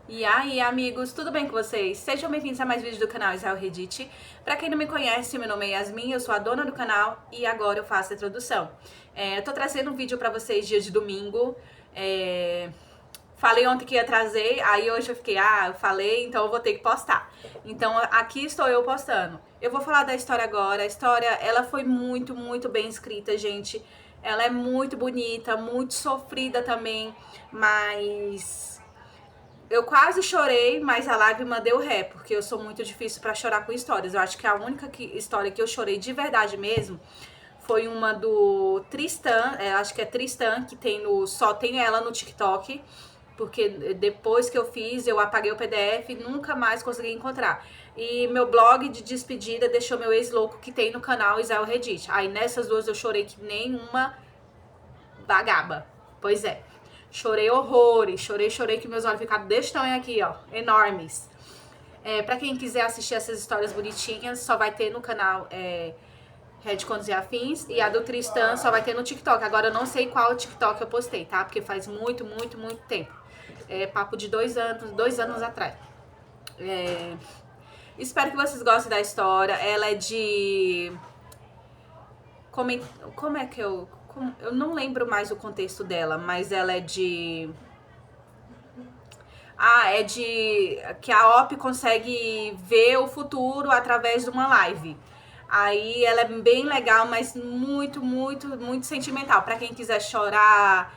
E aí, amigos, tudo bem com vocês? Sejam bem-vindos a mais vídeos do canal Israel Reddit. Pra quem não me conhece, meu nome é Yasmin, eu sou a dona do canal e agora eu faço a introdução. Eu tô trazendo um vídeo pra vocês dia de domingo. Falei ontem que ia trazer, aí hoje eu fiquei, eu falei, então eu vou ter que postar. Então aqui estou eu postando. Eu vou falar da história agora. A história, ela foi muito, muito bem escrita, gente. Ela é muito bonita, muito sofrida também, mas eu quase chorei, mas a lágrima deu ré, porque eu sou muito difícil pra chorar com histórias. Eu acho que a única história que eu chorei de verdade mesmo foi uma do Tristan, acho que é Tristan, que tem só tem ela no TikTok, porque depois que eu fiz, eu apaguei o PDF e nunca mais consegui encontrar. E meu blog de despedida deixou meu ex-louco que tem no canal Israel Reddit. Aí nessas duas eu chorei que nem uma vagaba. Pois é. Chorei horrores, chorei que meus olhos ficaram desse tamanho aqui, ó, enormes. Pra quem quiser assistir essas histórias bonitinhas, só vai ter no canal Red Contos e Afins. E a do Tristan só vai ter no TikTok. Agora eu não sei qual TikTok eu postei, tá? Porque faz muito, muito, muito tempo. Papo de 2 anos atrás. Espero que vocês gostem da história. Ela é de... Como é que eu não lembro mais o contexto dela, mas ela é de... é de que a OP consegue ver o futuro através de uma live. Aí ela é bem legal, mas muito, muito, muito sentimental. Pra quem quiser chorar,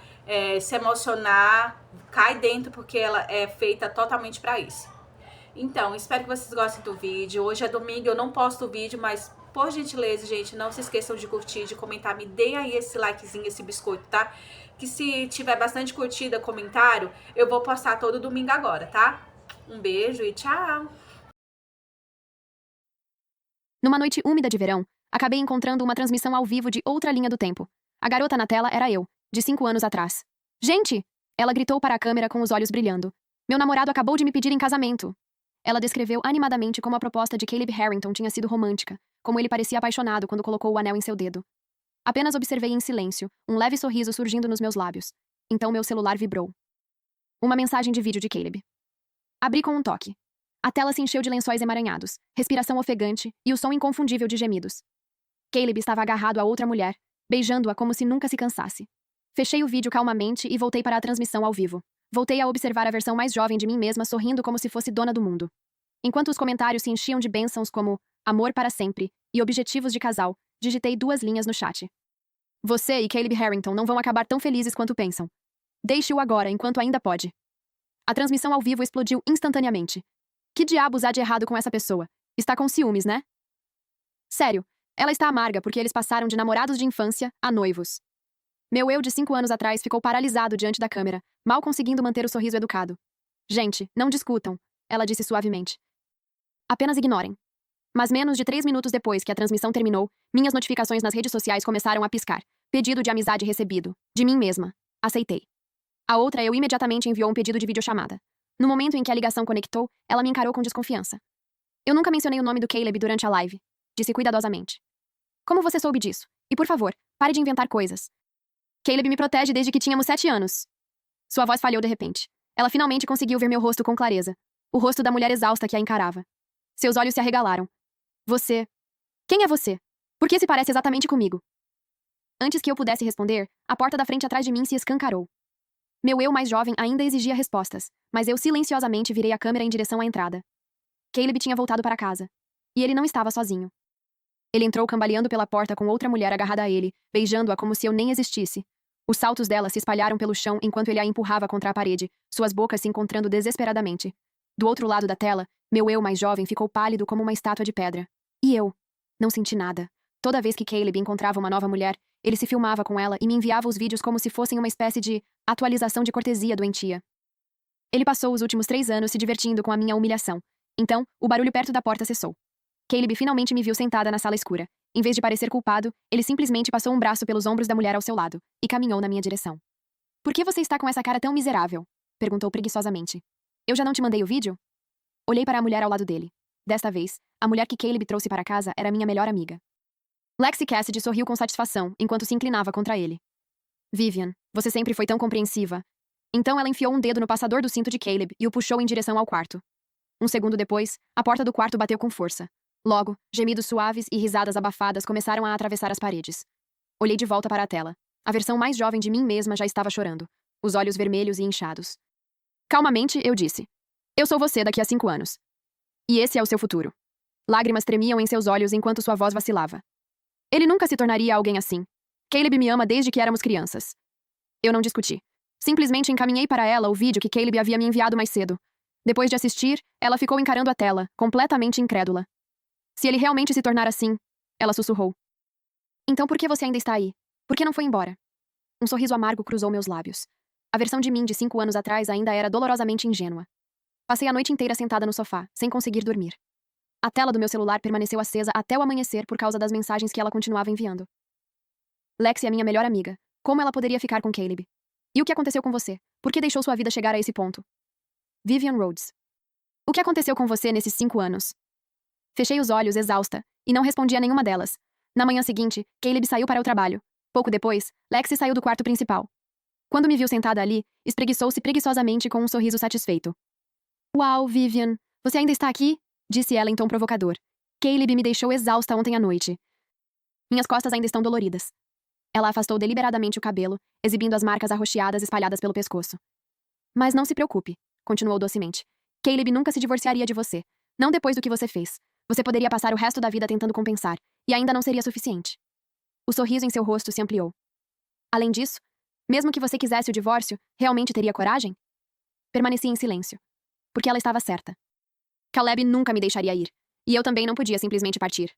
se emocionar, cai dentro, porque ela é feita totalmente pra isso. Então, espero que vocês gostem do vídeo. Hoje é domingo, eu não posto o vídeo, mas por gentileza, gente, não se esqueçam de curtir, de comentar. Me deem aí esse likezinho, esse biscoito, tá? Que se tiver bastante curtida, comentário, eu vou postar todo domingo agora, tá? Um beijo e tchau! Numa noite úmida de verão, acabei encontrando uma transmissão ao vivo de outra linha do tempo. A garota na tela era eu, de 5 anos atrás. Gente! Ela gritou para a câmera com os olhos brilhando. Meu namorado acabou de me pedir em casamento. Ela descreveu animadamente como a proposta de Caleb Harrington tinha sido romântica, como ele parecia apaixonado quando colocou o anel em seu dedo. Apenas observei em silêncio, um leve sorriso surgindo nos meus lábios. Então meu celular vibrou. Uma mensagem de vídeo de Caleb. Abri com um toque. A tela se encheu de lençóis emaranhados, respiração ofegante e o som inconfundível de gemidos. Caleb estava agarrado a outra mulher, beijando-a como se nunca se cansasse. Fechei o vídeo calmamente e voltei para a transmissão ao vivo. Voltei a observar a versão mais jovem de mim mesma sorrindo como se fosse dona do mundo. Enquanto os comentários se enchiam de bênçãos como amor para sempre e objetivos de casal, digitei 2 linhas no chat. Você e Caleb Harrington não vão acabar tão felizes quanto pensam. Deixe-o agora enquanto ainda pode. A transmissão ao vivo explodiu instantaneamente. Que diabos há de errado com essa pessoa? Está com ciúmes, né? Sério, ela está amarga porque eles passaram de namorados de infância a noivos. Meu eu de 5 anos atrás ficou paralisado diante da câmera, mal conseguindo manter o sorriso educado. Gente, não discutam, ela disse suavemente. Apenas ignorem. Mas menos de 3 minutos depois que a transmissão terminou, minhas notificações nas redes sociais começaram a piscar. Pedido de amizade recebido. De mim mesma. Aceitei. A outra eu imediatamente enviou um pedido de videochamada. No momento em que a ligação conectou, ela me encarou com desconfiança. Eu nunca mencionei o nome do Caleb durante a live, disse cuidadosamente. Como você soube disso? E por favor, pare de inventar coisas. Caleb me protege desde que tínhamos 7 anos. Sua voz falhou de repente. Ela finalmente conseguiu ver meu rosto com clareza. O rosto da mulher exausta que a encarava. Seus olhos se arregalaram. Você. Quem é você? Por que se parece exatamente comigo? Antes que eu pudesse responder, a porta da frente atrás de mim se escancarou. Meu eu mais jovem ainda exigia respostas, mas eu silenciosamente virei a câmera em direção à entrada. Caleb tinha voltado para casa. E ele não estava sozinho. Ele entrou cambaleando pela porta com outra mulher agarrada a ele, beijando-a como se eu nem existisse. Os saltos dela se espalharam pelo chão enquanto ele a empurrava contra a parede, suas bocas se encontrando desesperadamente. Do outro lado da tela, meu eu mais jovem ficou pálido como uma estátua de pedra. E eu? Não senti nada. Toda vez que Caleb encontrava uma nova mulher, ele se filmava com ela e me enviava os vídeos como se fossem uma espécie de atualização de cortesia doentia. Ele passou os últimos 3 anos se divertindo com a minha humilhação. Então, o barulho perto da porta cessou. Caleb finalmente me viu sentada na sala escura. Em vez de parecer culpado, ele simplesmente passou um braço pelos ombros da mulher ao seu lado e caminhou na minha direção. Por que você está com essa cara tão miserável? Perguntou preguiçosamente. Eu já não te mandei o vídeo? Olhei para a mulher ao lado dele. Desta vez, a mulher que Caleb trouxe para casa era minha melhor amiga. Lexi Cassidy sorriu com satisfação enquanto se inclinava contra ele. Vivian, você sempre foi tão compreensiva. Então ela enfiou um dedo no passador do cinto de Caleb e o puxou em direção ao quarto. Um segundo depois, a porta do quarto bateu com força. Logo, gemidos suaves e risadas abafadas começaram a atravessar as paredes. Olhei de volta para a tela. A versão mais jovem de mim mesma já estava chorando, os olhos vermelhos e inchados. Calmamente, eu disse. Eu sou você daqui a 5 anos. E esse é o seu futuro. Lágrimas tremiam em seus olhos enquanto sua voz vacilava. Ele nunca se tornaria alguém assim. Caleb me ama desde que éramos crianças. Eu não discuti. Simplesmente encaminhei para ela o vídeo que Caleb havia me enviado mais cedo. Depois de assistir, ela ficou encarando a tela, completamente incrédula. Se ele realmente se tornar assim, ela sussurrou. Então por que você ainda está aí? Por que não foi embora? Um sorriso amargo cruzou meus lábios. A versão de mim de 5 anos atrás ainda era dolorosamente ingênua. Passei a noite inteira sentada no sofá, sem conseguir dormir. A tela do meu celular permaneceu acesa até o amanhecer por causa das mensagens que ela continuava enviando. Lexi é minha melhor amiga. Como ela poderia ficar com Caleb? E o que aconteceu com você? Por que deixou sua vida chegar a esse ponto? Vivian Rhodes. O que aconteceu com você nesses 5 anos? Fechei os olhos, exausta, e não respondi a nenhuma delas. Na manhã seguinte, Caleb saiu para o trabalho. Pouco depois, Lexi saiu do quarto principal. Quando me viu sentada ali, espreguiçou-se preguiçosamente com um sorriso satisfeito. Uau, Vivian, você ainda está aqui? Disse ela em tom provocador. Caleb me deixou exausta ontem à noite. Minhas costas ainda estão doloridas. Ela afastou deliberadamente o cabelo, exibindo as marcas arroxeadas espalhadas pelo pescoço. Mas não se preocupe, continuou docemente. Caleb nunca se divorciaria de você. Não depois do que você fez. Você poderia passar o resto da vida tentando compensar, e ainda não seria suficiente. O sorriso em seu rosto se ampliou. Além disso, mesmo que você quisesse o divórcio, realmente teria coragem? Permaneci em silêncio. Porque ela estava certa. Caleb nunca me deixaria ir, e eu também não podia simplesmente partir.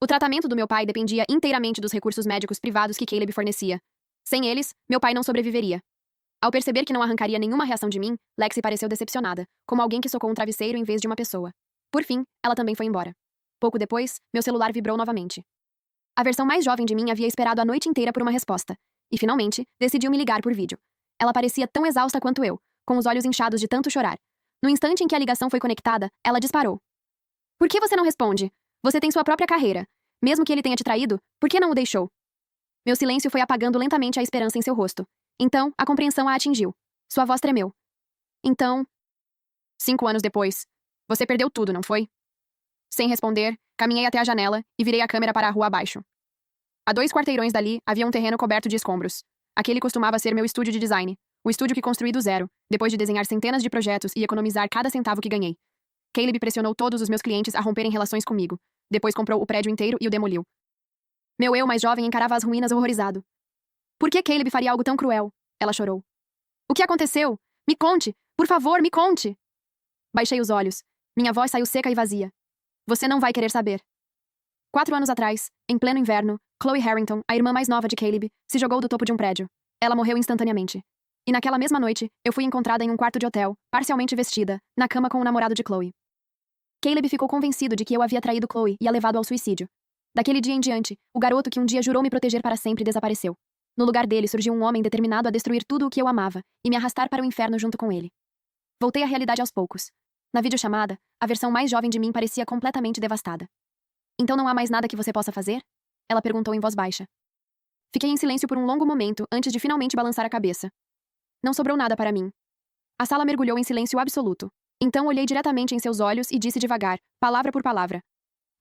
O tratamento do meu pai dependia inteiramente dos recursos médicos privados que Caleb fornecia. Sem eles, meu pai não sobreviveria. Ao perceber que não arrancaria nenhuma reação de mim, Lexi pareceu decepcionada, como alguém que socou um travesseiro em vez de uma pessoa. Por fim, ela também foi embora. Pouco depois, meu celular vibrou novamente. A versão mais jovem de mim havia esperado a noite inteira por uma resposta, e finalmente, decidiu me ligar por vídeo. Ela parecia tão exausta quanto eu, com os olhos inchados de tanto chorar. No instante em que a ligação foi conectada, ela disparou. Por que você não responde? Você tem sua própria carreira. Mesmo que ele tenha te traído, por que não o deixou? Meu silêncio foi apagando lentamente a esperança em seu rosto. Então, a compreensão a atingiu. Sua voz tremeu. Então... 5 anos depois. Você perdeu tudo, não foi? Sem responder, caminhei até a janela e virei a câmera para a rua abaixo. A 2 quarteirões dali havia um terreno coberto de escombros. Aquele costumava ser meu estúdio de design. O estúdio que construí do zero, depois de desenhar centenas de projetos e economizar cada centavo que ganhei. Caleb pressionou todos os meus clientes a romperem relações comigo. Depois comprou o prédio inteiro e o demoliu. Meu eu mais jovem encarava as ruínas horrorizado. Por que Caleb faria algo tão cruel? Ela chorou. O que aconteceu? Me conte! Por favor, me conte! Baixei os olhos. Minha voz saiu seca e vazia. Você não vai querer saber. 4 anos atrás, em pleno inverno, Chloe Harrington, a irmã mais nova de Caleb, se jogou do topo de um prédio. Ela morreu instantaneamente. E naquela mesma noite, eu fui encontrada em um quarto de hotel, parcialmente vestida, na cama com o namorado de Chloe. Caleb ficou convencido de que eu havia traído Chloe e a levado ao suicídio. Daquele dia em diante, o garoto que um dia jurou me proteger para sempre desapareceu. No lugar dele surgiu um homem determinado a destruir tudo o que eu amava e me arrastar para o inferno junto com ele. Voltei à realidade aos poucos. Na videochamada, a versão mais jovem de mim parecia completamente devastada. Então não há mais nada que você possa fazer? Ela perguntou em voz baixa. Fiquei em silêncio por um longo momento antes de finalmente balançar a cabeça. Não sobrou nada para mim. A sala mergulhou em silêncio absoluto. Então olhei diretamente em seus olhos e disse devagar, palavra por palavra.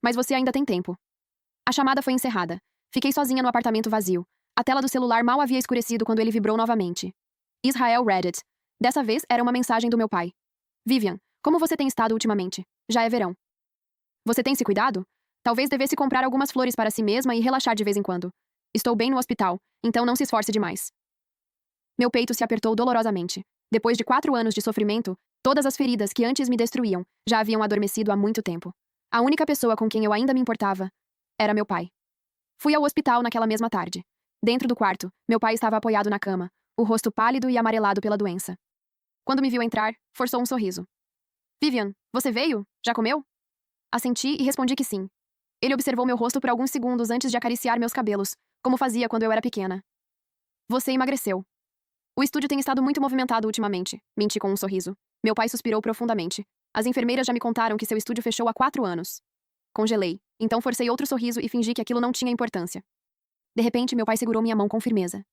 Mas você ainda tem tempo. A chamada foi encerrada. Fiquei sozinha no apartamento vazio. A tela do celular mal havia escurecido quando ele vibrou novamente. Israel Reddit. Dessa vez era uma mensagem do meu pai. Vivian, como você tem estado ultimamente? Já é verão. Você tem se cuidado? Talvez devesse comprar algumas flores para si mesma e relaxar de vez em quando. Estou bem no hospital, então não se esforce demais. Meu peito se apertou dolorosamente. Depois de 4 anos de sofrimento, todas as feridas que antes me destruíam já haviam adormecido há muito tempo. A única pessoa com quem eu ainda me importava era meu pai. Fui ao hospital naquela mesma tarde. Dentro do quarto, meu pai estava apoiado na cama, o rosto pálido e amarelado pela doença. Quando me viu entrar, forçou um sorriso. Vivian, você veio? Já comeu? Assenti e respondi que sim. Ele observou meu rosto por alguns segundos antes de acariciar meus cabelos, como fazia quando eu era pequena. Você emagreceu. O estúdio tem estado muito movimentado ultimamente, menti com um sorriso. Meu pai suspirou profundamente. As enfermeiras já me contaram que seu estúdio fechou há 4 anos. Congelei, então forcei outro sorriso e fingi que aquilo não tinha importância. De repente, meu pai segurou minha mão com firmeza.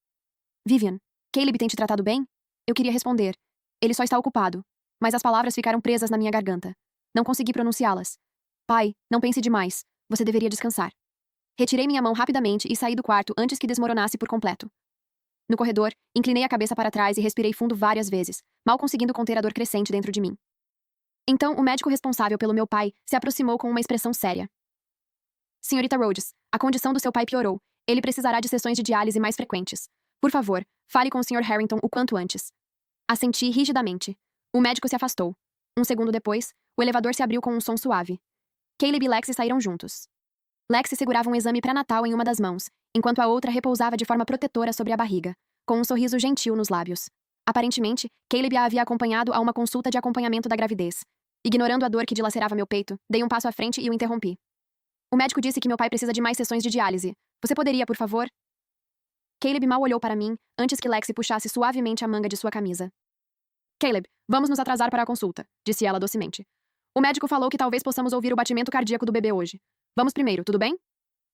Vivian, Caleb tem te tratado bem? Eu queria responder. Ele só está ocupado. Mas as palavras ficaram presas na minha garganta. Não consegui pronunciá-las. Pai, não pense demais. Você deveria descansar. Retirei minha mão rapidamente e saí do quarto antes que desmoronasse por completo. No corredor, inclinei a cabeça para trás e respirei fundo várias vezes, mal conseguindo conter a dor crescente dentro de mim. Então, o médico responsável pelo meu pai se aproximou com uma expressão séria. Senhorita Rhodes, a condição do seu pai piorou. Ele precisará de sessões de diálise mais frequentes. Por favor, fale com o Sr. Harrington o quanto antes. Assenti rigidamente. O médico se afastou. Um segundo depois, o elevador se abriu com um som suave. Caleb e Lexi saíram juntos. Lexi segurava um exame pré-natal em uma das mãos, enquanto a outra repousava de forma protetora sobre a barriga, com um sorriso gentil nos lábios. Aparentemente, Caleb a havia acompanhado a uma consulta de acompanhamento da gravidez. Ignorando a dor que dilacerava meu peito, dei um passo à frente e o interrompi. O médico disse que meu pai precisa de mais sessões de diálise. Você poderia, por favor? Caleb mal olhou para mim, antes que Lexi puxasse suavemente a manga de sua camisa. Caleb, vamos nos atrasar para a consulta, disse ela docemente. O médico falou que talvez possamos ouvir o batimento cardíaco do bebê hoje. Vamos primeiro, tudo bem?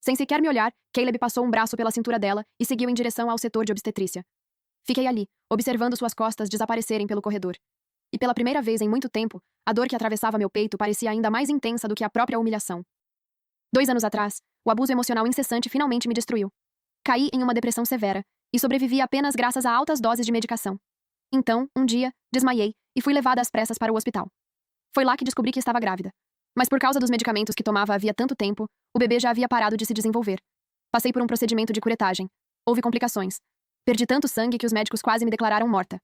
Sem sequer me olhar, Caleb passou um braço pela cintura dela e seguiu em direção ao setor de obstetrícia. Fiquei ali, observando suas costas desaparecerem pelo corredor. E pela primeira vez em muito tempo, a dor que atravessava meu peito parecia ainda mais intensa do que a própria humilhação. 2 anos atrás, o abuso emocional incessante finalmente me destruiu. Caí em uma depressão severa e sobrevivi apenas graças a altas doses de medicação. Então, um dia, desmaiei e fui levada às pressas para o hospital. Foi lá que descobri que estava grávida. Mas por causa dos medicamentos que tomava havia tanto tempo, o bebê já havia parado de se desenvolver. Passei por um procedimento de curetagem. Houve complicações. Perdi tanto sangue que os médicos quase me declararam morta.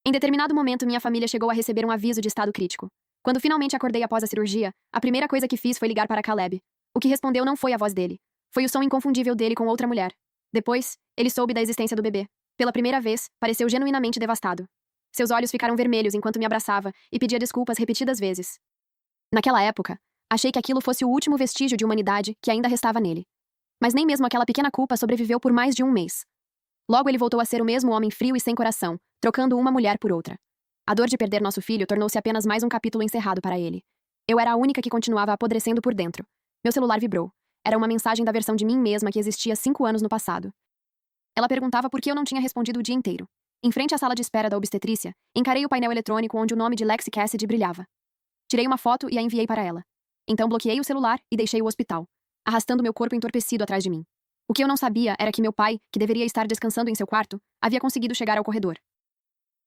Em determinado momento, minha família chegou a receber um aviso de estado crítico. Quando finalmente acordei após a cirurgia, a primeira coisa que fiz foi ligar para Caleb. O que respondeu não foi a voz dele. Foi o som inconfundível dele com outra mulher. Depois, ele soube da existência do bebê. Pela primeira vez, pareceu genuinamente devastado. Seus olhos ficaram vermelhos enquanto me abraçava e pedia desculpas repetidas vezes. Naquela época, achei que aquilo fosse o último vestígio de humanidade que ainda restava nele. Mas nem mesmo aquela pequena culpa sobreviveu por mais de um mês. Logo ele voltou a ser o mesmo homem frio e sem coração, trocando uma mulher por outra. A dor de perder nosso filho tornou-se apenas mais um capítulo encerrado para ele. Eu era a única que continuava apodrecendo por dentro. Meu celular vibrou. Era uma mensagem da versão de mim mesma que existia 5 anos no passado. Ela perguntava por que eu não tinha respondido o dia inteiro. Em frente à sala de espera da obstetrícia, encarei o painel eletrônico onde o nome de Lexi Cassidy brilhava. Tirei uma foto e a enviei para ela. Então bloqueei o celular e deixei o hospital, arrastando meu corpo entorpecido atrás de mim. O que eu não sabia era que meu pai, que deveria estar descansando em seu quarto, havia conseguido chegar ao corredor.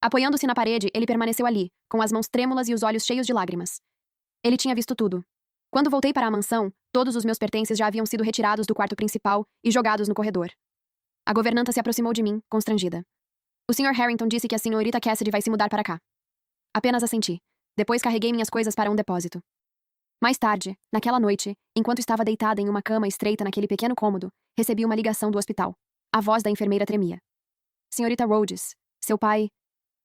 Apoiando-se na parede, ele permaneceu ali, com as mãos trêmulas e os olhos cheios de lágrimas. Ele tinha visto tudo. Quando voltei para a mansão, todos os meus pertences já haviam sido retirados do quarto principal e jogados no corredor. A governanta se aproximou de mim, constrangida. O Sr. Harrington disse que a senhorita Cassidy vai se mudar para cá. Apenas assenti. Depois carreguei minhas coisas para um depósito. Mais tarde, naquela noite, enquanto estava deitada em uma cama estreita naquele pequeno cômodo, recebi uma ligação do hospital. A voz da enfermeira tremia. Senhorita Rhodes, seu pai...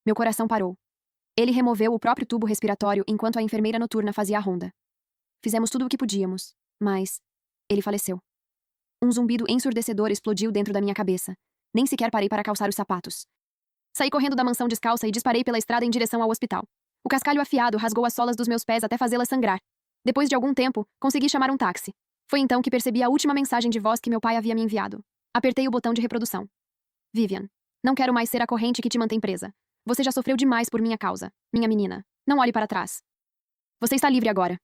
Meu coração parou. Ele removeu o próprio tubo respiratório enquanto a enfermeira noturna fazia a ronda. Fizemos tudo o que podíamos, mas... ele faleceu. Um zumbido ensurdecedor explodiu dentro da minha cabeça. Nem sequer parei para calçar os sapatos. Saí correndo da mansão descalça e disparei pela estrada em direção ao hospital. O cascalho afiado rasgou as solas dos meus pés até fazê-las sangrar. Depois de algum tempo, consegui chamar um táxi. Foi então que percebi a última mensagem de voz que meu pai havia me enviado. Apertei o botão de reprodução. Vivian, não quero mais ser a corrente que te mantém presa. Você já sofreu demais por minha causa. Minha menina, não olhe para trás. Você está livre agora.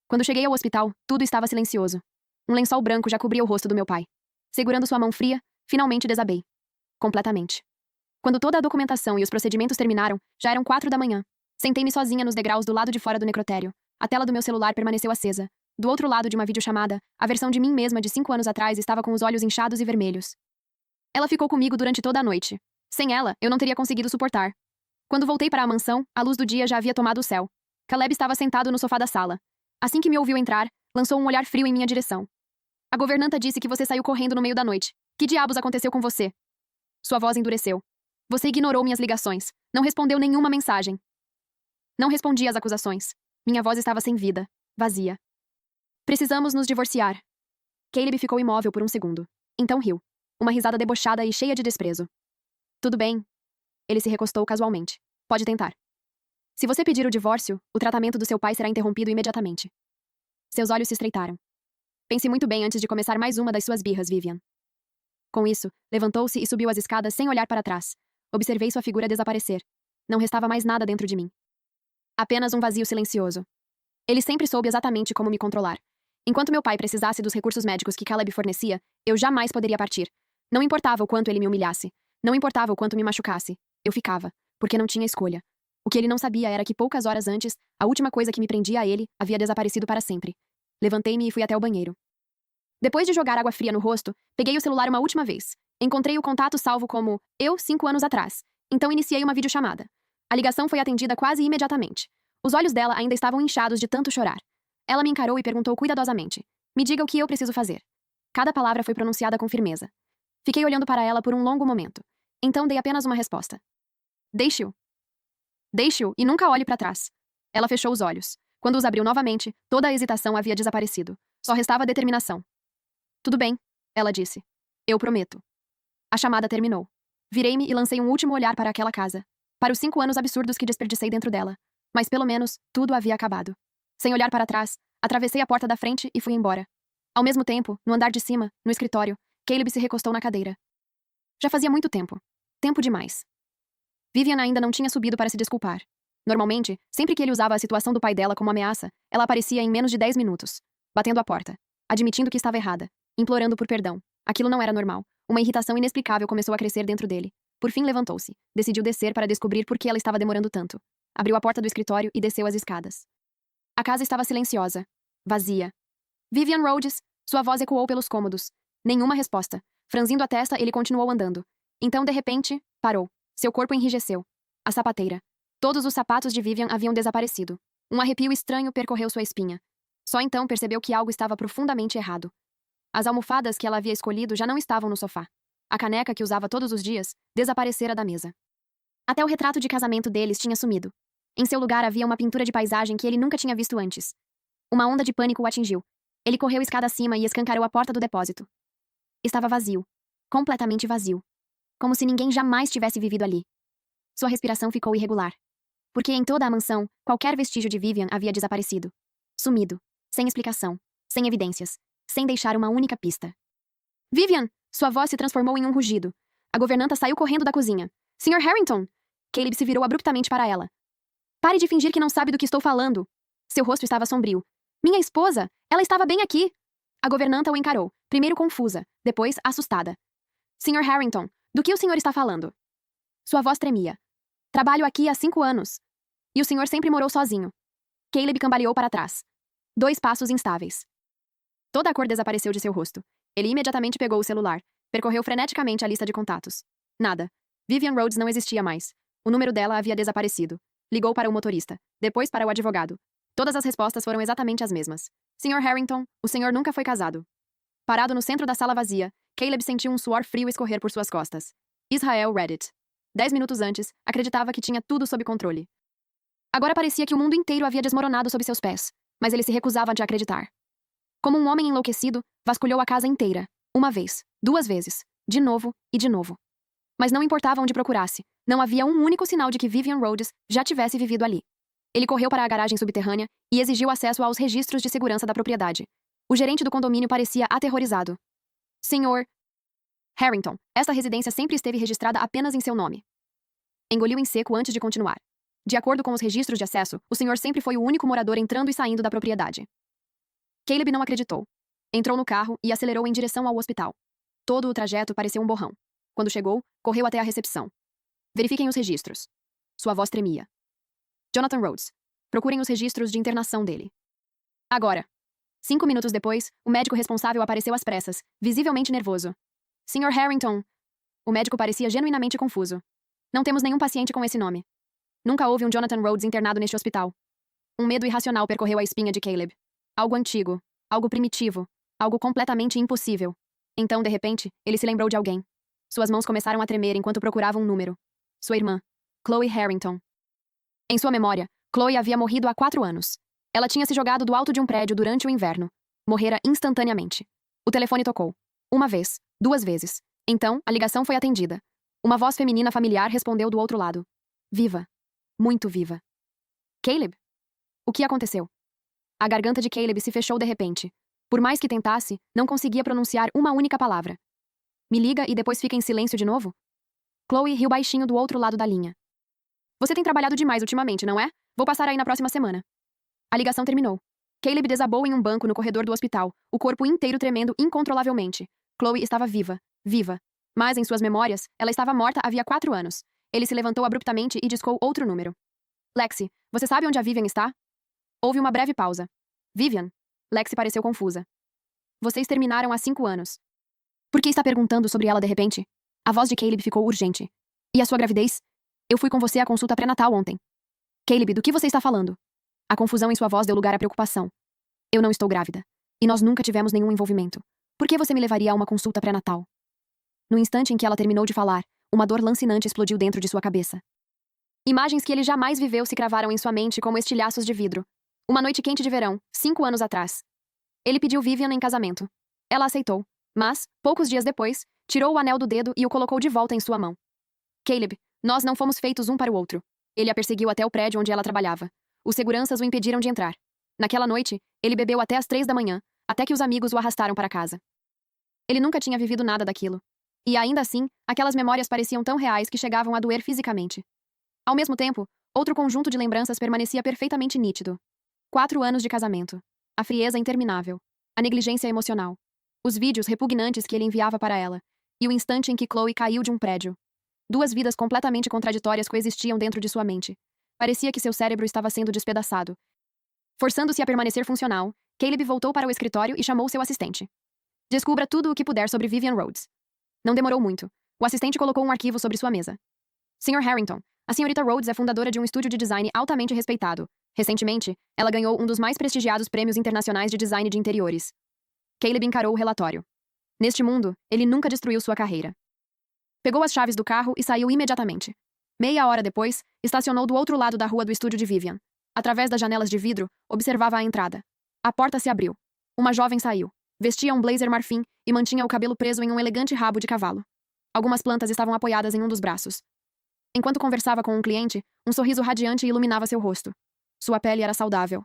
Quando cheguei ao hospital, tudo estava silencioso. Um lençol branco já cobria o rosto do meu pai. Segurando sua mão fria, finalmente desabei. Completamente. Quando toda a documentação e os procedimentos terminaram, já eram 4 da manhã. Sentei-me sozinha nos degraus do lado de fora do necrotério. A tela do meu celular permaneceu acesa. Do outro lado de uma videochamada, a versão de mim mesma de 5 anos atrás estava com os olhos inchados e vermelhos. Ela ficou comigo durante toda a noite. Sem ela, eu não teria conseguido suportar. Quando voltei para a mansão, a luz do dia já havia tomado o céu. Caleb estava sentado no sofá da sala. Assim que me ouviu entrar, lançou um olhar frio em minha direção. A governanta disse que você saiu correndo no meio da noite. Que diabos aconteceu com você? Sua voz endureceu. Você ignorou minhas ligações. Não respondeu nenhuma mensagem. Não respondi às acusações. Minha voz estava sem vida, vazia. Precisamos nos divorciar. Caleb ficou imóvel por um segundo. Então riu. Uma risada debochada e cheia de desprezo. Tudo bem. Ele se recostou casualmente. Pode tentar. Se você pedir o divórcio, o tratamento do seu pai será interrompido imediatamente. Seus olhos se estreitaram. Pense muito bem antes de começar mais uma das suas birras, Vivian. Com isso, levantou-se e subiu as escadas sem olhar para trás. Observei sua figura desaparecer. Não restava mais nada dentro de mim. Apenas um vazio silencioso. Ele sempre soube exatamente como me controlar. Enquanto meu pai precisasse dos recursos médicos que Caleb fornecia, eu jamais poderia partir. Não importava o quanto ele me humilhasse. Não importava o quanto me machucasse. Eu ficava, porque não tinha escolha. O que ele não sabia era que poucas horas antes, a última coisa que me prendia a ele havia desaparecido para sempre. Levantei-me e fui até o banheiro. Depois de jogar água fria no rosto, peguei o celular uma última vez. Encontrei o contato salvo como eu 5 anos atrás. Então iniciei uma videochamada. A ligação foi atendida quase imediatamente. Os olhos dela ainda estavam inchados de tanto chorar. Ela me encarou e perguntou cuidadosamente: me diga o que eu preciso fazer. Cada palavra foi pronunciada com firmeza. Fiquei olhando para ela por um longo momento. Então dei apenas uma resposta. Deixe-o. Deixe-o e nunca olhe para trás. Ela fechou os olhos. Quando os abriu novamente, toda a hesitação havia desaparecido. Só restava determinação. Tudo bem, ela disse. Eu prometo. A chamada terminou. Virei-me e lancei um último olhar para aquela casa. Para os 5 anos absurdos que desperdicei dentro dela. Mas pelo menos, tudo havia acabado. Sem olhar para trás, atravessei a porta da frente e fui embora. Ao mesmo tempo, no andar de cima, no escritório, Caleb se recostou na cadeira. Já fazia muito tempo. Tempo demais. Vivian ainda não tinha subido para se desculpar. Normalmente, sempre que ele usava a situação do pai dela como ameaça, ela aparecia em menos de 10 minutos, batendo a porta, admitindo que estava errada, implorando por perdão. Aquilo não era normal. Uma irritação inexplicável começou a crescer dentro dele. Por fim levantou-se. Decidiu descer para descobrir por que ela estava demorando tanto. Abriu a porta do escritório e desceu as escadas. A casa estava silenciosa. Vazia. Vivian Rhodes, sua voz ecoou pelos cômodos. Nenhuma resposta. Franzindo a testa, ele continuou andando. Então, de repente, parou. Seu corpo enrijeceu. A sapateira. Todos os sapatos de Vivian haviam desaparecido. Um arrepio estranho percorreu sua espinha. Só então percebeu que algo estava profundamente errado. As almofadas que ela havia escolhido já não estavam no sofá. A caneca que usava todos os dias desaparecera da mesa. Até o retrato de casamento deles tinha sumido. Em seu lugar havia uma pintura de paisagem que ele nunca tinha visto antes. Uma onda de pânico o atingiu. Ele correu escada acima e escancarou a porta do depósito. Estava vazio. Completamente vazio. Como se ninguém jamais tivesse vivido ali. Sua respiração ficou irregular. Porque em toda a mansão, qualquer vestígio de Vivian havia desaparecido. Sumido. Sem explicação. Sem evidências. Sem deixar uma única pista. Vivian! Sua voz se transformou em um rugido. A governanta saiu correndo da cozinha. Sr. Harrington! Caleb se virou abruptamente para ela. Pare de fingir que não sabe do que estou falando. Seu rosto estava sombrio. Minha esposa! Ela estava bem aqui! A governanta o encarou, primeiro confusa, depois assustada. Sr. Harrington, do que o senhor está falando? Sua voz tremia. Trabalho aqui há 5 anos. E o senhor sempre morou sozinho. Caleb cambaleou para trás. 2 passos instáveis. Toda a cor desapareceu de seu rosto. Ele imediatamente pegou o celular. Percorreu freneticamente a lista de contatos. Nada. Vivian Rhodes não existia mais. O número dela havia desaparecido. Ligou para o motorista. Depois para o advogado. Todas as respostas foram exatamente as mesmas. Sr. Harrington, o senhor nunca foi casado. Parado no centro da sala vazia, Caleb sentiu um suor frio escorrer por suas costas. Israel Reddit. 10 minutos antes, acreditava que tinha tudo sob controle. Agora parecia que o mundo inteiro havia desmoronado sob seus pés, mas ele se recusava a acreditar. Como um homem enlouquecido, vasculhou a casa inteira. 1 vez, 2 vezes, de novo e de novo. Mas não importava onde procurasse, não havia um único sinal de que Vivian Rhodes já tivesse vivido ali. Ele correu para a garagem subterrânea e exigiu acesso aos registros de segurança da propriedade. O gerente do condomínio parecia aterrorizado. Senhor Harrington, esta residência sempre esteve registrada apenas em seu nome. Engoliu em seco antes de continuar. De acordo com os registros de acesso, o senhor sempre foi o único morador entrando e saindo da propriedade. Caleb não acreditou. Entrou no carro e acelerou em direção ao hospital. Todo o trajeto pareceu um borrão. Quando chegou, correu até a recepção. Verifiquem os registros. Sua voz tremia. Jonathan Rhodes. Procurem os registros de internação dele. Agora. 5 minutos depois, o médico responsável apareceu às pressas, visivelmente nervoso. Sr. Harrington. O médico parecia genuinamente confuso. Não temos nenhum paciente com esse nome. Nunca houve um Jonathan Rhodes internado neste hospital. Um medo irracional percorreu a espinha de Caleb. Algo antigo, algo primitivo, algo completamente impossível. Então, de repente, ele se lembrou de alguém. Suas mãos começaram a tremer enquanto procurava um número. Sua irmã, Chloe Harrington. Em sua memória, Chloe havia morrido há 4 anos. Ela tinha se jogado do alto de um prédio durante o inverno. Morrera instantaneamente. O telefone tocou. 1 vez, 2 vezes. Então, a ligação foi atendida. Uma voz feminina familiar respondeu do outro lado. Viva. Muito viva. Caleb? O que aconteceu? A garganta de Caleb se fechou de repente. Por mais que tentasse, não conseguia pronunciar uma única palavra. Me liga e depois fica em silêncio de novo? Chloe riu baixinho do outro lado da linha. Você tem trabalhado demais ultimamente, não é? Vou passar aí na próxima semana. A ligação terminou. Caleb desabou em um banco no corredor do hospital, o corpo inteiro tremendo incontrolavelmente. Chloe estava viva. Viva. Mas, em suas memórias, ela estava morta havia 4 anos. Ele se levantou abruptamente e discou outro número. Lexi, você sabe onde a Vivian está? Houve uma breve pausa. Vivian? Lexi pareceu confusa. Vocês terminaram há 5 anos. Por que está perguntando sobre ela de repente? A voz de Caleb ficou urgente. E a sua gravidez? Eu fui com você à consulta pré-natal ontem. Caleb, do que você está falando? A confusão em sua voz deu lugar à preocupação. Eu não estou grávida. E nós nunca tivemos nenhum envolvimento. Por que você me levaria a uma consulta pré-natal? No instante em que ela terminou de falar, uma dor lancinante explodiu dentro de sua cabeça. Imagens que ele jamais viveu se cravaram em sua mente como estilhaços de vidro. Uma noite quente de verão, 5 anos atrás. Ele pediu Vivian em casamento. Ela aceitou, mas, poucos dias depois, tirou o anel do dedo e o colocou de volta em sua mão. Caleb, nós não fomos feitos um para o outro. Ele a perseguiu até o prédio onde ela trabalhava. Os seguranças o impediram de entrar. Naquela noite, ele bebeu até as 3 da manhã, até que os amigos o arrastaram para casa. Ele nunca tinha vivido nada daquilo. E ainda assim, aquelas memórias pareciam tão reais que chegavam a doer fisicamente. Ao mesmo tempo, outro conjunto de lembranças permanecia perfeitamente nítido. 4 anos de casamento. A frieza interminável. A negligência emocional. Os vídeos repugnantes que ele enviava para ela. E o instante em que Chloe caiu de um prédio. 2 vidas completamente contraditórias coexistiam dentro de sua mente. Parecia que seu cérebro estava sendo despedaçado. Forçando-se a permanecer funcional, Caleb voltou para o escritório e chamou seu assistente. Descubra tudo o que puder sobre Vivian Rhodes. Não demorou muito. O assistente colocou um arquivo sobre sua mesa. Sr. Harrington, a senhorita Rhodes é fundadora de um estúdio de design altamente respeitado. Recentemente, ela ganhou um dos mais prestigiados prêmios internacionais de design de interiores. Caleb encarou o relatório. Neste mundo, ele nunca destruiu sua carreira. Pegou as chaves do carro e saiu imediatamente. Meia hora depois, estacionou do outro lado da rua do estúdio de Vivian. Através das janelas de vidro, observava a entrada. A porta se abriu. Uma jovem saiu. Vestia um blazer marfim e mantinha o cabelo preso em um elegante rabo de cavalo. Algumas plantas estavam apoiadas em um dos braços. Enquanto conversava com um cliente, um sorriso radiante iluminava seu rosto. Sua pele era saudável.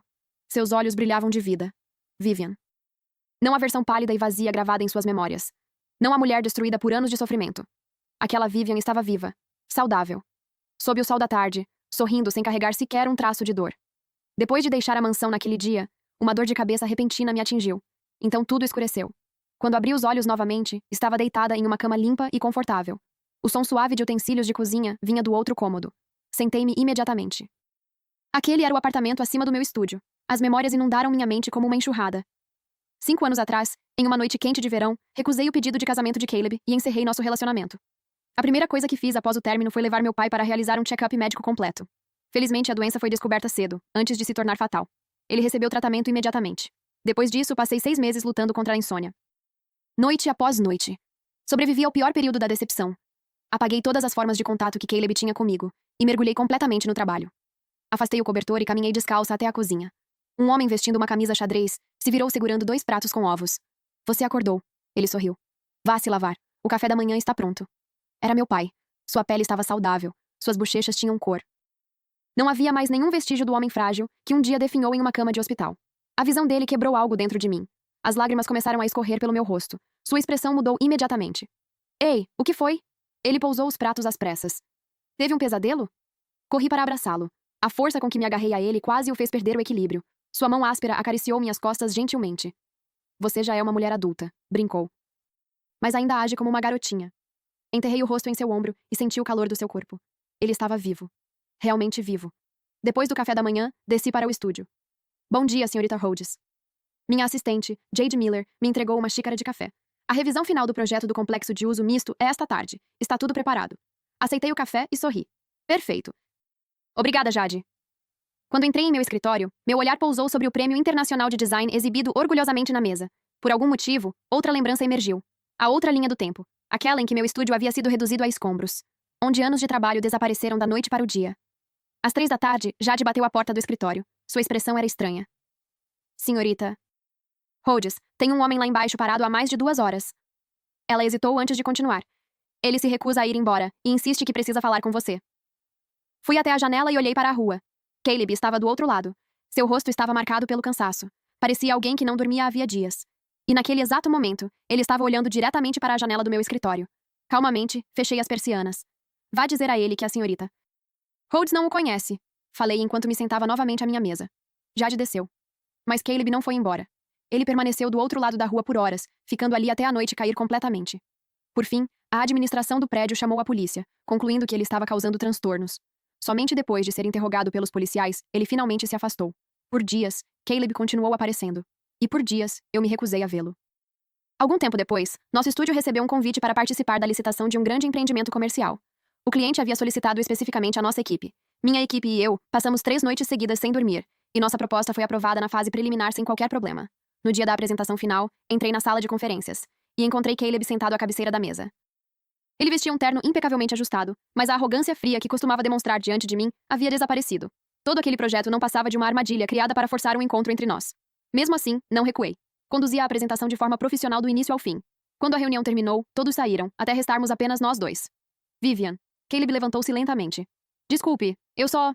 Seus olhos brilhavam de vida. Vivian. Não a versão pálida e vazia gravada em suas memórias. Não a mulher destruída por anos de sofrimento. Aquela Vivian estava viva. Saudável. Sob o sol da tarde, sorrindo sem carregar sequer um traço de dor. Depois de deixar a mansão naquele dia, uma dor de cabeça repentina me atingiu. Então tudo escureceu. Quando abri os olhos novamente, estava deitada em uma cama limpa e confortável. O som suave de utensílios de cozinha vinha do outro cômodo. Sentei-me imediatamente. Aquele era o apartamento acima do meu estúdio. As memórias inundaram minha mente como uma enxurrada. 5 anos atrás, em uma noite quente de verão, recusei o pedido de casamento de Caleb e encerrei nosso relacionamento. A primeira coisa que fiz após o término foi levar meu pai para realizar um check-up médico completo. Felizmente, a doença foi descoberta cedo, antes de se tornar fatal. Ele recebeu tratamento imediatamente. Depois disso, passei 6 meses lutando contra a insônia. Noite após noite. Sobrevivi ao pior período da decepção. Apaguei todas as formas de contato que Caleb tinha comigo e mergulhei completamente no trabalho. Afastei o cobertor e caminhei descalça até a cozinha. Um homem vestindo uma camisa xadrez se virou segurando 2 pratos com ovos. Você acordou. Ele sorriu. Vá se lavar. O café da manhã está pronto. Era meu pai. Sua pele estava saudável. Suas bochechas tinham cor. Não havia mais nenhum vestígio do homem frágil que um dia definhou em uma cama de hospital. A visão dele quebrou algo dentro de mim. As lágrimas começaram a escorrer pelo meu rosto. Sua expressão mudou imediatamente. Ei, o que foi? Ele pousou os pratos às pressas. Teve um pesadelo? Corri para abraçá-lo. A força com que me agarrei a ele quase o fez perder o equilíbrio. Sua mão áspera acariciou minhas costas gentilmente. Você já é uma mulher adulta, brincou. Mas ainda age como uma garotinha. Enterrei o rosto em seu ombro e senti o calor do seu corpo. Ele estava vivo. Realmente vivo. Depois do café da manhã, desci para o estúdio. Bom dia, senhorita Rhodes. Minha assistente, Jade Miller, me entregou uma xícara de café. A revisão final do projeto do complexo de uso misto é esta tarde. Está tudo preparado. Aceitei o café e sorri. Perfeito. Obrigada, Jade. Quando entrei em meu escritório, meu olhar pousou sobre o Prêmio Internacional de Design exibido orgulhosamente na mesa. Por algum motivo, outra lembrança emergiu. A outra linha do tempo. Aquela em que meu estúdio havia sido reduzido a escombros. Onde anos de trabalho desapareceram da noite para o dia. Às 3 da tarde, Jade bateu à porta do escritório. Sua expressão era estranha. Senhorita Rhodes, tem um homem lá embaixo parado há mais de 2 horas. Ela hesitou antes de continuar. Ele se recusa a ir embora e insiste que precisa falar com você. Fui até a janela e olhei para a rua. Caleb estava do outro lado. Seu rosto estava marcado pelo cansaço. Parecia alguém que não dormia havia dias. E naquele exato momento, ele estava olhando diretamente para a janela do meu escritório. Calmamente, fechei as persianas. Vá dizer a ele que a senhorita Rhodes não o conhece, falei enquanto me sentava novamente à minha mesa. Jade desceu. Mas Caleb não foi embora. Ele permaneceu do outro lado da rua por horas, ficando ali até a noite cair completamente. Por fim, a administração do prédio chamou a polícia, concluindo que ele estava causando transtornos. Somente depois de ser interrogado pelos policiais, ele finalmente se afastou. Por dias, Caleb continuou aparecendo. E por dias, eu me recusei a vê-lo. Algum tempo depois, nosso estúdio recebeu um convite para participar da licitação de um grande empreendimento comercial. O cliente havia solicitado especificamente a nossa equipe. Minha equipe e eu passamos 3 noites seguidas sem dormir, e nossa proposta foi aprovada na fase preliminar sem qualquer problema. No dia da apresentação final, entrei na sala de conferências e encontrei Caleb sentado à cabeceira da mesa. Ele vestia um terno impecavelmente ajustado, mas a arrogância fria que costumava demonstrar diante de mim havia desaparecido. Todo aquele projeto não passava de uma armadilha criada para forçar um encontro entre nós. Mesmo assim, não recuei. Conduzi a apresentação de forma profissional do início ao fim. Quando a reunião terminou, todos saíram, até restarmos apenas nós dois. Vivian. Caleb levantou-se lentamente. Desculpe, eu só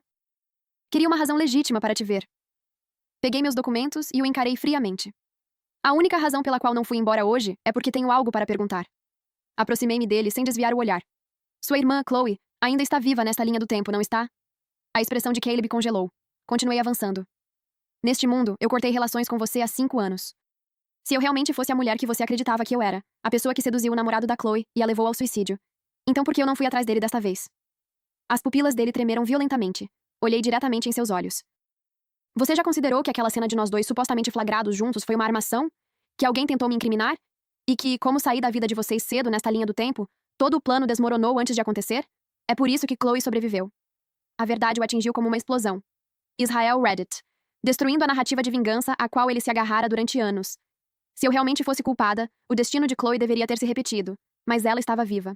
queria uma razão legítima para te ver. Peguei meus documentos e o encarei friamente. A única razão pela qual não fui embora hoje é porque tenho algo para perguntar. Aproximei-me dele sem desviar o olhar. Sua irmã, Chloe, ainda está viva nesta linha do tempo, não está? A expressão de Caleb congelou. Continuei avançando. Neste mundo, eu cortei relações com você há 5 anos. Se eu realmente fosse a mulher que você acreditava que eu era, a pessoa que seduziu o namorado da Chloe e a levou ao suicídio, então por que eu não fui atrás dele desta vez? As pupilas dele tremeram violentamente. Olhei diretamente em seus olhos. Você já considerou que aquela cena de nós dois supostamente flagrados juntos foi uma armação? Que alguém tentou me incriminar? E que, como saí da vida de vocês cedo nesta linha do tempo, todo o plano desmoronou antes de acontecer? É por isso que Chloe sobreviveu. A verdade o atingiu como uma explosão. Israel Reddit, destruindo a narrativa de vingança a qual ele se agarrara durante anos. Se eu realmente fosse culpada, o destino de Chloe deveria ter se repetido, mas ela estava viva.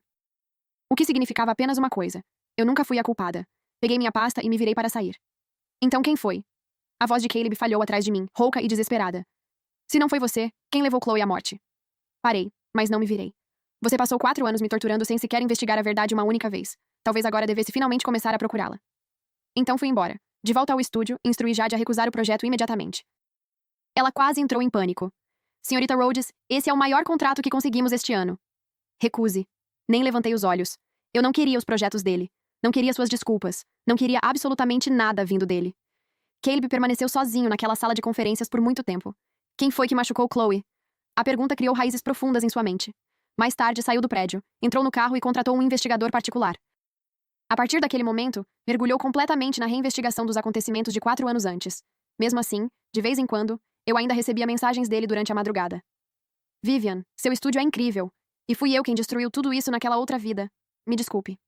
O que significava apenas uma coisa. Eu nunca fui a culpada. Peguei minha pasta e me virei para sair. Então quem foi? A voz de Caleb falhou atrás de mim, rouca e desesperada. Se não foi você, quem levou Chloe à morte? Parei, mas não me virei. Você passou 4 anos me torturando sem sequer investigar a verdade uma única vez. Talvez agora devesse finalmente começar a procurá-la. Então fui embora. De volta ao estúdio, instruí Jade a recusar o projeto imediatamente. Ela quase entrou em pânico. Senhorita Rhodes, esse é o maior contrato que conseguimos este ano. Recuse. Nem levantei os olhos. Eu não queria os projetos dele. Não queria suas desculpas. Não queria absolutamente nada vindo dele. Caleb permaneceu sozinho naquela sala de conferências por muito tempo. Quem foi que machucou Chloe? A pergunta criou raízes profundas em sua mente. Mais tarde, saiu do prédio, entrou no carro e contratou um investigador particular. A partir daquele momento, mergulhou completamente na reinvestigação dos acontecimentos de 4 anos antes. Mesmo assim, de vez em quando, eu ainda recebia mensagens dele durante a madrugada. Vivian, seu estúdio é incrível. E fui eu quem destruiu tudo isso naquela outra vida. Me desculpe.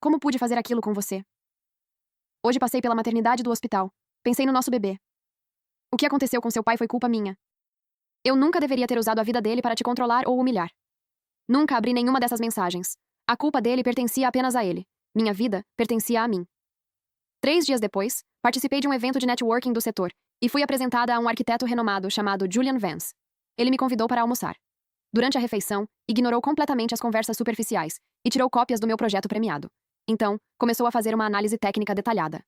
Como pude fazer aquilo com você? Hoje passei pela maternidade do hospital. Pensei no nosso bebê. O que aconteceu com seu pai foi culpa minha. Eu nunca deveria ter usado a vida dele para te controlar ou humilhar. Nunca abri nenhuma dessas mensagens. A culpa dele pertencia apenas a ele. Minha vida pertencia a mim. 3 dias depois, participei de um evento de networking do setor e fui apresentada a um arquiteto renomado chamado Julian Vance. Ele me convidou para almoçar. Durante a refeição, ignorou completamente as conversas superficiais e tirou cópias do meu projeto premiado. Então, começou a fazer uma análise técnica detalhada.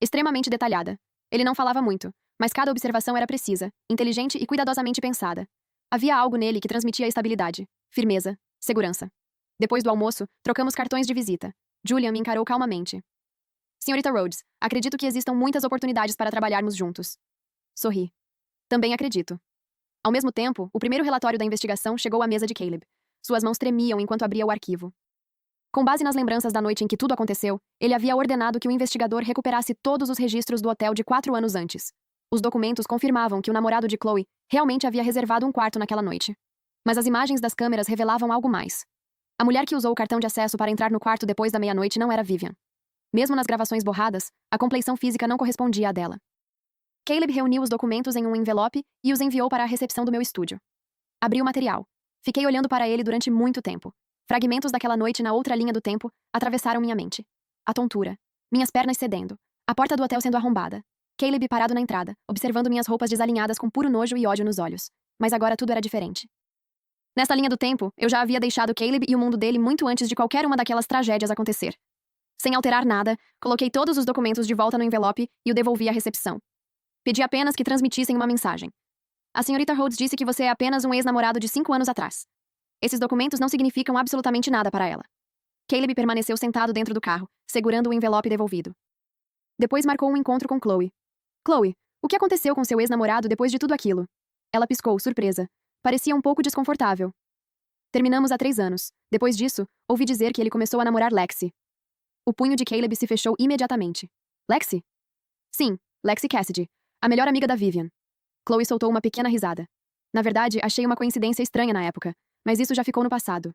Extremamente detalhada. Ele não falava muito, mas cada observação era precisa, inteligente e cuidadosamente pensada. Havia algo nele que transmitia estabilidade, firmeza, segurança. Depois do almoço, trocamos cartões de visita. Julian me encarou calmamente. Senhorita Rhodes, acredito que existam muitas oportunidades para trabalharmos juntos. Sorri. Também acredito. Ao mesmo tempo, o primeiro relatório da investigação chegou à mesa de Caleb. Suas mãos tremiam enquanto abria o arquivo. Com base nas lembranças da noite em que tudo aconteceu, ele havia ordenado que o investigador recuperasse todos os registros do hotel de 4 anos antes. Os documentos confirmavam que o namorado de Chloe realmente havia reservado um quarto naquela noite. Mas as imagens das câmeras revelavam algo mais. A mulher que usou o cartão de acesso para entrar no quarto depois da meia-noite não era Vivian. Mesmo nas gravações borradas, a compleição física não correspondia à dela. Caleb reuniu os documentos em um envelope e os enviou para a recepção do meu estúdio. Abri o material. Fiquei olhando para ele durante muito tempo. Fragmentos daquela noite na outra linha do tempo atravessaram minha mente. A tontura. Minhas pernas cedendo. A porta do hotel sendo arrombada. Caleb parado na entrada, observando minhas roupas desalinhadas com puro nojo e ódio nos olhos. Mas agora tudo era diferente. Nesta linha do tempo, eu já havia deixado Caleb e o mundo dele muito antes de qualquer uma daquelas tragédias acontecer. Sem alterar nada, coloquei todos os documentos de volta no envelope e o devolvi à recepção. Pedi apenas que transmitissem uma mensagem. A senhorita Rhodes disse que você é apenas um ex-namorado de 5 anos atrás. Esses documentos não significam absolutamente nada para ela. Caleb permaneceu sentado dentro do carro, segurando o envelope devolvido. Depois marcou um encontro com Chloe. Chloe, o que aconteceu com seu ex-namorado depois de tudo aquilo? Ela piscou, surpresa. Parecia um pouco desconfortável. Terminamos há 3 anos. Depois disso, ouvi dizer que ele começou a namorar Lexi. O punho de Caleb se fechou imediatamente. Lexi? Sim, Lexi Cassidy, a melhor amiga da Vivian. Chloe soltou uma pequena risada. Na verdade, achei uma coincidência estranha na época, mas isso já ficou no passado.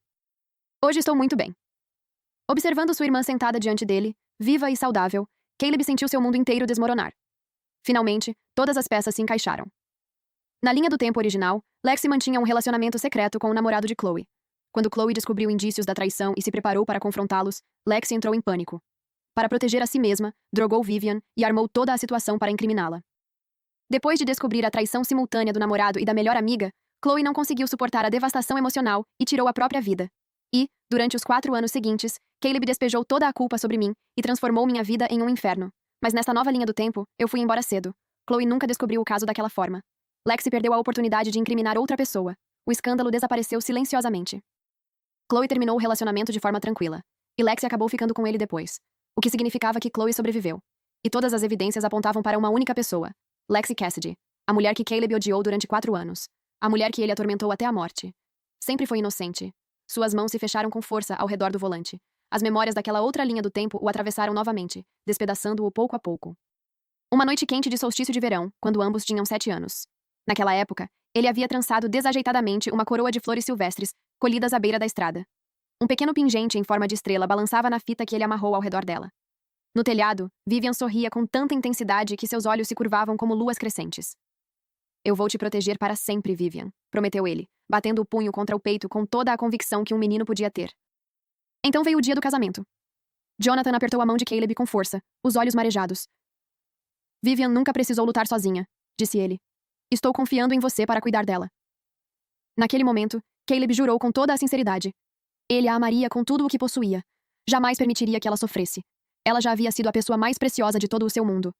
Hoje estou muito bem. Observando sua irmã sentada diante dele, viva e saudável, Caleb sentiu seu mundo inteiro desmoronar. Finalmente, todas as peças se encaixaram. Na linha do tempo original, Lexi mantinha um relacionamento secreto com o namorado de Chloe. Quando Chloe descobriu indícios da traição e se preparou para confrontá-los, Lexi entrou em pânico. Para proteger a si mesma, drogou Vivian e armou toda a situação para incriminá-la. Depois de descobrir a traição simultânea do namorado e da melhor amiga, Chloe não conseguiu suportar a devastação emocional e tirou a própria vida. E, durante os 4 anos seguintes, Caleb despejou toda a culpa sobre mim e transformou minha vida em um inferno. Mas nesta nova linha do tempo, eu fui embora cedo. Chloe nunca descobriu o caso daquela forma. Lexi perdeu a oportunidade de incriminar outra pessoa. O escândalo desapareceu silenciosamente. Chloe terminou o relacionamento de forma tranquila. E Lexi acabou ficando com ele depois. O que significava que Chloe sobreviveu. E todas as evidências apontavam para uma única pessoa. Lexi Cassidy. A mulher que Caleb odiou durante 4 anos. A mulher que ele atormentou até a morte. Sempre foi inocente. Suas mãos se fecharam com força ao redor do volante. As memórias daquela outra linha do tempo o atravessaram novamente, despedaçando-o pouco a pouco. Uma noite quente de solstício de verão, quando ambos tinham 7 anos. Naquela época, ele havia trançado desajeitadamente uma coroa de flores silvestres, colhidas à beira da estrada. Um pequeno pingente em forma de estrela balançava na fita que ele amarrou ao redor dela. No telhado, Vivian sorria com tanta intensidade que seus olhos se curvavam como luas crescentes. Eu vou te proteger para sempre, Vivian, prometeu ele, batendo o punho contra o peito com toda a convicção que um menino podia ter. Então veio o dia do casamento. Jonathan apertou a mão de Caleb com força, os olhos marejados. Vivian nunca precisou lutar sozinha, disse ele. Estou confiando em você para cuidar dela. Naquele momento, Caleb jurou com toda a sinceridade. Ele a amaria com tudo o que possuía. Jamais permitiria que ela sofresse. Ela já havia sido a pessoa mais preciosa de todo o seu mundo.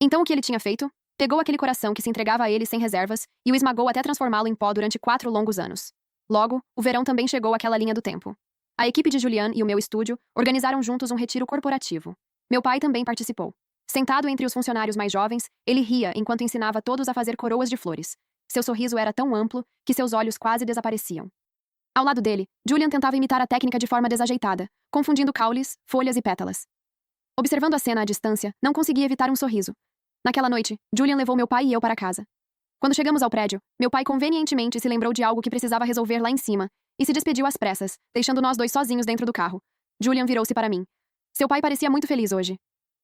Então o que ele tinha feito? Pegou aquele coração que se entregava a ele sem reservas e o esmagou até transformá-lo em pó durante 4 longos anos. Logo, o verão também chegou àquela linha do tempo. A equipe de Julian e o meu estúdio organizaram juntos um retiro corporativo. Meu pai também participou. Sentado entre os funcionários mais jovens, ele ria enquanto ensinava todos a fazer coroas de flores. Seu sorriso era tão amplo que seus olhos quase desapareciam. Ao lado dele, Julian tentava imitar a técnica de forma desajeitada, confundindo caules, folhas e pétalas. Observando a cena à distância, não conseguia evitar um sorriso. Naquela noite, Julian levou meu pai e eu para casa. Quando chegamos ao prédio, meu pai convenientemente se lembrou de algo que precisava resolver lá em cima e se despediu às pressas, deixando nós 2 sozinhos dentro do carro. Julian virou-se para mim. Seu pai parecia muito feliz hoje.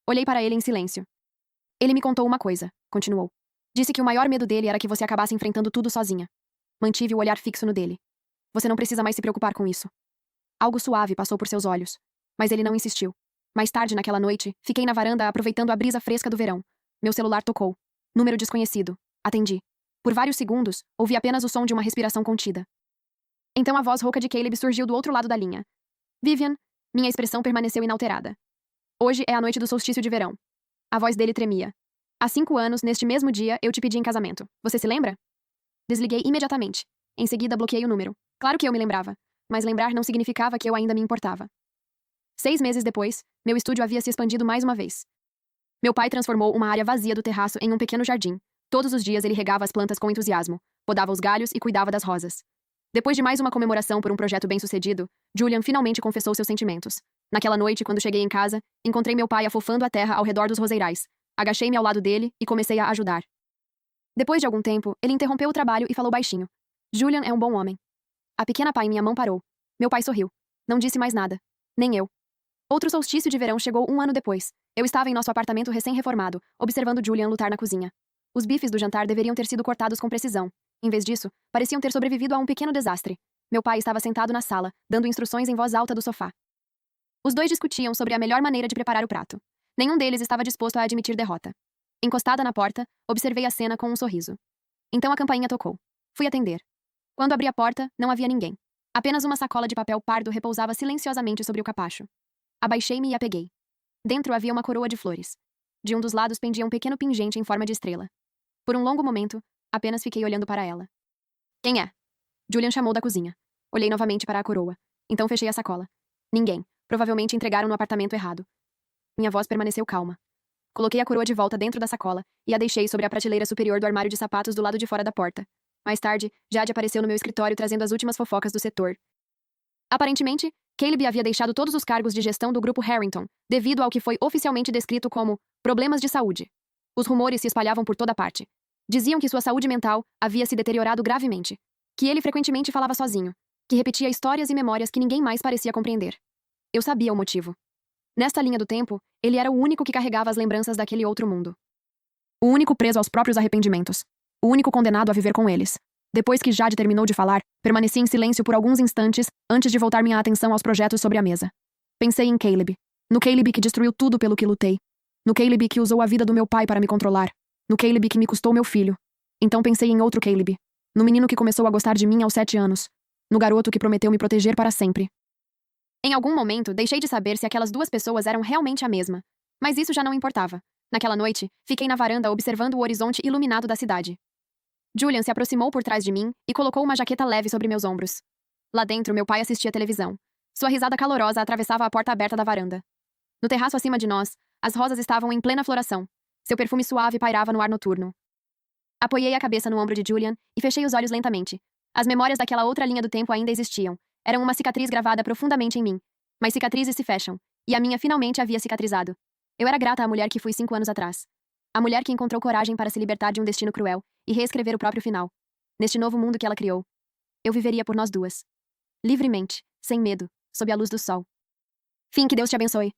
Olhei para ele em silêncio. Ele me contou uma coisa, continuou. Disse que o maior medo dele era que você acabasse enfrentando tudo sozinha. Mantive o olhar fixo no dele. Você não precisa mais se preocupar com isso. Algo suave passou por seus olhos, mas ele não insistiu. Mais tarde naquela noite, fiquei na varanda aproveitando a brisa fresca do verão. Meu celular tocou. Número desconhecido. Atendi. Por vários segundos, ouvi apenas o som de uma respiração contida. Então a voz rouca de Caleb surgiu do outro lado da linha. Vivian, minha expressão permaneceu inalterada. Hoje é a noite do solstício de verão. A voz dele tremia. Há 5 anos, neste mesmo dia, eu te pedi em casamento. Você se lembra? Desliguei imediatamente. Em seguida, bloqueei o número. Claro que eu me lembrava, mas lembrar não significava que eu ainda me importava. 6 meses depois, meu estúdio havia se expandido mais uma vez. Meu pai transformou uma área vazia do terraço em um pequeno jardim. Todos os dias ele regava as plantas com entusiasmo, podava os galhos e cuidava das rosas. Depois de mais uma comemoração por um projeto bem-sucedido, Julian finalmente confessou seus sentimentos. Naquela noite, quando cheguei em casa, encontrei meu pai afofando a terra ao redor dos roseirais. Agachei-me ao lado dele e comecei a ajudar. Depois de algum tempo, ele interrompeu o trabalho e falou baixinho. Julian é um bom homem. A pequena pá em minha mão parou. Meu pai sorriu. Não disse mais nada. Nem eu. Outro solstício de verão chegou 1 ano depois. Eu estava em nosso apartamento recém-reformado, observando Julian lutar na cozinha. Os bifes do jantar deveriam ter sido cortados com precisão. Em vez disso, pareciam ter sobrevivido a um pequeno desastre. Meu pai estava sentado na sala, dando instruções em voz alta do sofá. Os 2 discutiam sobre a melhor maneira de preparar o prato. Nenhum deles estava disposto a admitir derrota. Encostada na porta, observei a cena com um sorriso. Então a campainha tocou. Fui atender. Quando abri a porta, não havia ninguém. Apenas uma sacola de papel pardo repousava silenciosamente sobre o capacho. Abaixei-me e a peguei. Dentro havia uma coroa de flores. De um dos lados pendia um pequeno pingente em forma de estrela. Por um longo momento, apenas fiquei olhando para ela. Quem é? Julian chamou da cozinha. Olhei novamente para a coroa. Então fechei a sacola. Ninguém. Provavelmente entregaram no apartamento errado. Minha voz permaneceu calma. Coloquei a coroa de volta dentro da sacola e a deixei sobre a prateleira superior do armário de sapatos do lado de fora da porta. Mais tarde, Jade apareceu no meu escritório trazendo as últimas fofocas do setor. Aparentemente, Caleb havia deixado todos os cargos de gestão do grupo Harrington, devido ao que foi oficialmente descrito como problemas de saúde. Os rumores se espalhavam por toda parte. Diziam que sua saúde mental havia se deteriorado gravemente, que ele frequentemente falava sozinho, que repetia histórias e memórias que ninguém mais parecia compreender. Eu sabia o motivo. Nesta linha do tempo, ele era o único que carregava as lembranças daquele outro mundo. O único preso aos próprios arrependimentos. O único condenado a viver com eles. Depois que Jade terminou de falar, permaneci em silêncio por alguns instantes antes de voltar minha atenção aos projetos sobre a mesa. Pensei em Caleb. No Caleb que destruiu tudo pelo que lutei. No Caleb que usou a vida do meu pai para me controlar. No Caleb que me custou meu filho. Então pensei em outro Caleb. No menino que começou a gostar de mim aos 7 anos. No garoto que prometeu me proteger para sempre. Em algum momento, deixei de saber se aquelas duas pessoas eram realmente a mesma. Mas isso já não importava. Naquela noite, fiquei na varanda observando o horizonte iluminado da cidade. Julian se aproximou por trás de mim e colocou uma jaqueta leve sobre meus ombros. Lá dentro, meu pai assistia televisão. Sua risada calorosa atravessava a porta aberta da varanda. No terraço acima de nós, as rosas estavam em plena floração. Seu perfume suave pairava no ar noturno. Apoiei a cabeça no ombro de Julian e fechei os olhos lentamente. As memórias daquela outra linha do tempo ainda existiam. Eram uma cicatriz gravada profundamente em mim. Mas cicatrizes se fecham. E a minha finalmente havia cicatrizado. Eu era grata à mulher que fui 5 anos atrás. A mulher que encontrou coragem para se libertar de um destino cruel e reescrever o próprio final. Neste novo mundo que ela criou. Eu viveria por nós duas. Livremente, sem medo, sob a luz do sol. Fim, que Deus te abençoe.